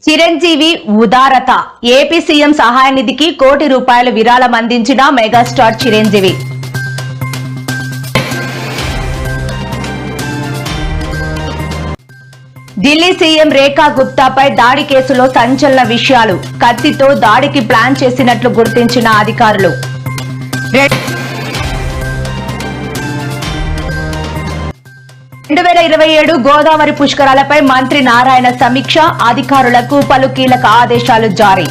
Chiranjeevi ఉదారత AP CM సహాయ నిధికి ₹1 కోటి విరాళం అందించిన మెగాస్టార్ చిరంజీవి. ఢిల్లీ సీఎం రేఖా గుప్తాపై దాడి కేసులో సంచలన విషయాలు. కత్తితో దాడికి ప్లాన్ చేసినట్లు గుర్తించిన అధికారులు. 2027 గోదావరి పుష్కరాలపై మంత్రి నారాయణ సమీక్ష. అధికారులకు పలు కీలక ఆదేశాలు జారీ.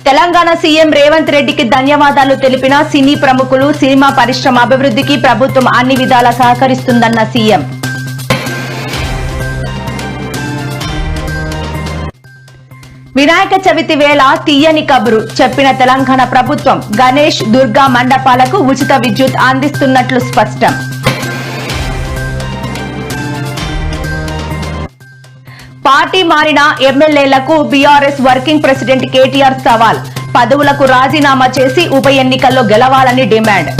తెలంగాణ సీఎం రేవంత్ రెడ్డికి ధన్యవాదాలు తెలిపిన సినీ ప్రముఖులు. సినిమా పరిశ్రమ అభివృద్ధికి ప్రభుత్వం అన్ని విధాలా సహకరిస్తుందన్న సీఎం. వినాయక చవితి వేళ తీయని కబురు చెప్పిన తెలంగాణ ప్రభుత్వం. గణేష్, దుర్గా మండపాలకు ఉచిత విద్యుత్ అందిస్తున్నట్లు స్పష్టం. పార్టీ మారిన ఎమ్మెల్యేలకు బీఆర్ఎస్ వర్కింగ్ ప్రెసిడెంట్ కేటీఆర్ సవాల్. పదవులకు రాజీనామా చేసి ఉప ఎన్నికల్లో గెలవాలని డిమాండ్.